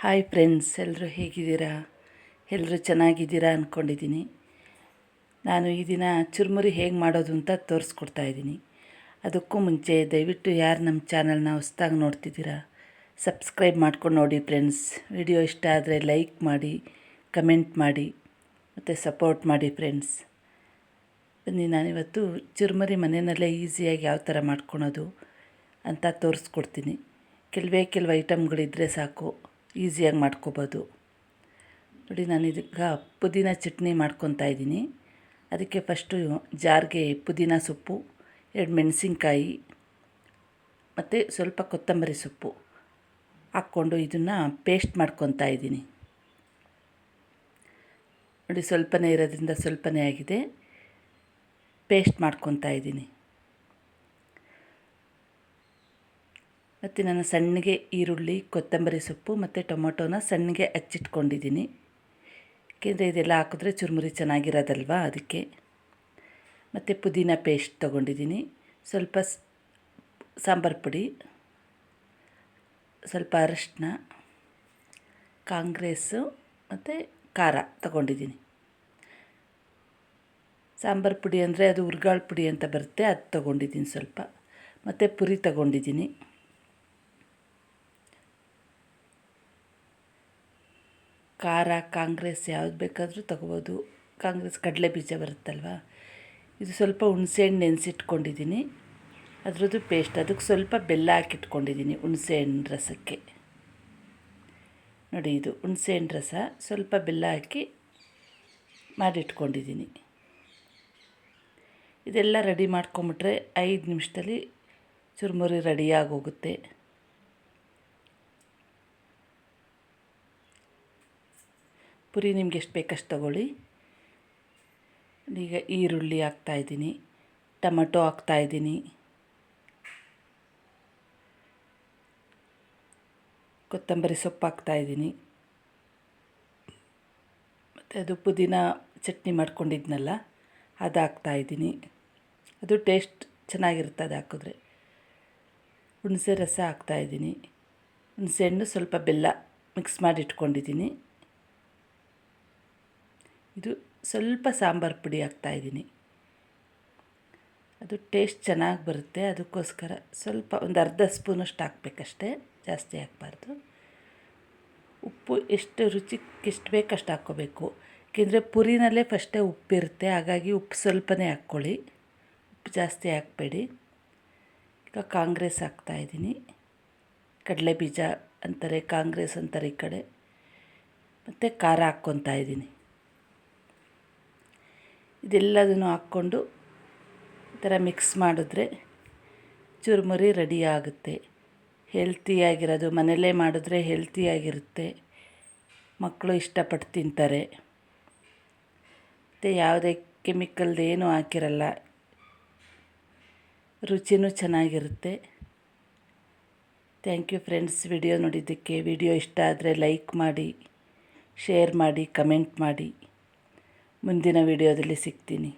Hi friends, ಎಲ್ಲರೂ ಹೇಗಿದ್ದೀರಾ? ಎಲ್ಲರೂ ಚೆನ್ನಾಗಿದ್ದೀರಾ ಅಂದ್ಕೊಂಡಿದ್ದೀನಿ. ನಾನು ಈ ದಿನ ಚುರುಮುರಿ ಹೇಗೆ ಮಾಡೋದು ಅಂತ ತೋರಿಸ್ಕೊಡ್ತಾಯಿದ್ದೀನಿ. ಅದಕ್ಕೂ ಮುಂಚೆ ದಯವಿಟ್ಟು ಯಾರು ನಮ್ಮ ಚಾನಲ್ನ ಹೊಸ್ದಾಗಿ ನೋಡ್ತಿದ್ದೀರಾ ಸಬ್ಸ್ಕ್ರೈಬ್ ಮಾಡ್ಕೊಂಡು ನೋಡಿ ಫ್ರೆಂಡ್ಸ್. ವಿಡಿಯೋ ಇಷ್ಟ ಆದರೆ ಲೈಕ್ ಮಾಡಿ, ಕಮೆಂಟ್ ಮಾಡಿ ಮತ್ತು ಸಪೋರ್ಟ್ ಮಾಡಿ ಫ್ರೆಂಡ್ಸ್. ಬನ್ನಿ, ನಾನಿವತ್ತು ಚುರುಮುರಿ ಮನೆಯಲ್ಲೇ ಈಸಿಯಾಗಿ ಯಾವ ಥರ ಮಾಡ್ಕೊಳೋದು ಅಂತ ತೋರಿಸ್ಕೊಡ್ತೀನಿ. ಕೆಲವು ಐಟಮ್ಗಳಿದ್ದರೆ ಸಾಕು, ಈಸಿಯಾಗಿ ಮಾಡ್ಕೊಬೋದು. ನೋಡಿ, ನಾನೀಗ ಪುದೀನ ಚಟ್ನಿ ಮಾಡ್ಕೊತಾ ಇದ್ದೀನಿ. ಅದಕ್ಕೆ ಫಸ್ಟು ಜಾರ್ಗೆ ಪುದೀನ ಸೊಪ್ಪು, 2 ಮೆಣಸಿನ್ಕಾಯಿ ಮತ್ತು ಸ್ವಲ್ಪ ಕೊತ್ತಂಬರಿ ಸೊಪ್ಪು ಹಾಕ್ಕೊಂಡು ಇದನ್ನು ಪೇಸ್ಟ್ ಮಾಡ್ಕೊತಾ ಇದ್ದೀನಿ. ನೋಡಿ, ಸ್ವಲ್ಪನೇ ಇರೋದ್ರಿಂದ ಸ್ವಲ್ಪನೇ ಆಗಿದೆ. ಪೇಸ್ಟ್ ಮಾಡ್ಕೊತಾ ಇದ್ದೀನಿ. ಮತ್ತು ನಾನು ಸಣ್ಣಗೆ ಈರುಳ್ಳಿ, ಕೊತ್ತಂಬರಿ ಸೊಪ್ಪು ಮತ್ತು ಟೊಮೊಟೊನ ಸಣ್ಣಗೆ ಹಚ್ಚಿಟ್ಕೊಂಡಿದ್ದೀನಿ. ಏಕೆಂದರೆ ಇದೆಲ್ಲ ಹಾಕಿದ್ರೆ ಚುರುಮುರಿ ಚೆನ್ನಾಗಿರೋದಲ್ವ, ಅದಕ್ಕೆ. ಮತ್ತು ಪುದೀನ ಪೇಸ್ಟ್ ತೊಗೊಂಡಿದ್ದೀನಿ. ಸ್ವಲ್ಪ ಸಾಂಬಾರು ಪುಡಿ, ಸ್ವಲ್ಪ ಅರಶಿನ, ಕಾಂಗ್ರೆಸ್ಸು ಮತ್ತು ಖಾರ ತೊಗೊಂಡಿದ್ದೀನಿ. ಸಾಂಬಾರು ಪುಡಿ ಅಂದರೆ ಅದು ಹುರ್ಗಾಳು ಪುಡಿ ಅಂತ ಬರುತ್ತೆ, ಅದು ತೊಗೊಂಡಿದ್ದೀನಿ ಸ್ವಲ್ಪ. ಮತ್ತು ಪುರಿ ತೊಗೊಂಡಿದ್ದೀನಿ. ಖಾರ ಕಾಂಗ್ರೆಸ್ ಯಾವ್ದು ಬೇಕಾದರೂ ತೊಗೋಬೋದು. ಕಾಂಗ್ರೆಸ್ ಕಡಲೆ ಬೀಜ ಬರುತ್ತಲ್ವ. ಇದು ಸ್ವಲ್ಪ ಹುಣಸೆಹಣ್ಣು ನೆನೆಸಿಟ್ಕೊಂಡಿದ್ದೀನಿ, ಅದರದ್ದು ಪೇಸ್ಟ್. ಅದಕ್ಕೆ ಸ್ವಲ್ಪ ಬೆಲ್ಲ ಹಾಕಿಟ್ಕೊಂಡಿದ್ದೀನಿ ಹುಣಸೆಹಣ್ಣು ರಸಕ್ಕೆ. ನೋಡಿ, ಇದು ಹುಣಸೆಹಣ್ಣು ರಸ, ಸ್ವಲ್ಪ ಬೆಲ್ಲ ಹಾಕಿ ಮಾಡಿಟ್ಕೊಂಡಿದ್ದೀನಿ. ಇದೆಲ್ಲ ರೆಡಿ ಮಾಡ್ಕೊಂಬಿಟ್ರೆ 5 ನಿಮಿಷದಲ್ಲಿ ಚುರುಮುರಿ ರೆಡಿಯಾಗೋಗುತ್ತೆ. ಪುರಿ ನಿಮ್ಗೆ ಎಷ್ಟು ಬೇಕಷ್ಟು ತೊಗೊಳ್ಳಿ. ಈಗ ಈರುಳ್ಳಿ ಹಾಕ್ತಾಯಿದ್ದೀನಿ, ಟೊಮಟೊ ಹಾಕ್ತಾಯಿದ್ದೀನಿ, ಕೊತ್ತಂಬರಿ ಸೊಪ್ಪು ಹಾಕ್ತಾಯಿದ್ದೀನಿ, ಮತ್ತು ಅದು ಪುದೀನ ಚಟ್ನಿ ಮಾಡ್ಕೊಂಡಿದ್ನಲ್ಲ ಅದು ಹಾಕ್ತಾಯಿದ್ದೀನಿ. ಅದು ಟೇಸ್ಟ್ ಚೆನ್ನಾಗಿರುತ್ತೆ ಅದು ಹಾಕಿದ್ರೆ. ಹುಣಸೆ ರಸ ಹಾಕ್ತಾಯಿದ್ದೀನಿ. ಹುಣಸೆಹಣ್ಣು, ಸ್ವಲ್ಪ ಬೆಲ್ಲ ಮಿಕ್ಸ್ ಮಾಡಿ ಇಟ್ಕೊಂಡಿದ್ದೀನಿ. ಇದು ಸ್ವಲ್ಪ ಸಾಂಬಾರು ಪುಡಿ ಹಾಕ್ತಾಯಿದ್ದೀನಿ. ಅದು ಟೇಸ್ಟ್ ಚೆನ್ನಾಗಿ ಬರುತ್ತೆ, ಅದಕ್ಕೋಸ್ಕರ ಸ್ವಲ್ಪ ಒಂದು ಅರ್ಧ ಸ್ಪೂನಷ್ಟು ಹಾಕಬೇಕಷ್ಟೇ, ಜಾಸ್ತಿ ಹಾಕಬಾರ್ದು. ಉಪ್ಪು ಎಷ್ಟು ರುಚಿಗೆ ಎಷ್ಟು ಬೇಕಷ್ಟು ಹಾಕ್ಕೋಬೇಕು. ಏಕೆಂದರೆ ಪುರಿನಲ್ಲೇ ಫಸ್ಟೇ ಉಪ್ಪಿರುತ್ತೆ, ಹಾಗಾಗಿ ಉಪ್ಪು ಸ್ವಲ್ಪನೇ ಹಾಕ್ಕೊಳ್ಳಿ, ಉಪ್ಪು ಜಾಸ್ತಿ ಹಾಕಬೇಡಿ. ಈಗ ಕಾಂಗ್ರೆಸ್ ಹಾಕ್ತಾಯಿದ್ದೀನಿ. ಕಡಲೆ ಬೀಜ ಅಂತಾರೆ, ಕಾಂಗ್ರೆಸ್ ಅಂತಾರೆ ಈ ಕಡೆ. ಮತ್ತು ಖಾರ ಹಾಕ್ಕೊತಾ ಇದ್ದೀನಿ. ಇದೆಲ್ಲದನ್ನು ಹಾಕ್ಕೊಂಡು ಈ ಥರ ಮಿಕ್ಸ್ ಮಾಡಿದ್ರೆ ಚುರುಮುರಿ ರೆಡಿ ಆಗುತ್ತೆ. ಹೆಲ್ತಿಯಾಗಿರೋದು, ಮನೆಯಲ್ಲೇ ಮಾಡಿದ್ರೆ ಹೆಲ್ತಿಯಾಗಿರುತ್ತೆ, ಮಕ್ಕಳು ಇಷ್ಟಪಟ್ಟು ತಿಂತಾರೆ. ಮತ್ತು ಯಾವುದೇ ಕೆಮಿಕಲ್ದು ಏನೂ ಹಾಕಿರಲ್ಲ, ರುಚಿನೂ ಚೆನ್ನಾಗಿರುತ್ತೆ. ಥ್ಯಾಂಕ್ ಯು ಫ್ರೆಂಡ್ಸ್, ವಿಡಿಯೋ ನೋಡಿದ್ದಕ್ಕೆ. ವಿಡಿಯೋ ಇಷ್ಟ ಆದರೆ ಲೈಕ್ ಮಾಡಿ, ಶೇರ್ ಮಾಡಿ, ಕಮೆಂಟ್ ಮಾಡಿ. ಮುಂದಿನ ವಿಡಿಯೋದಲ್ಲಿ ಸಿಗ್ತೀನಿ.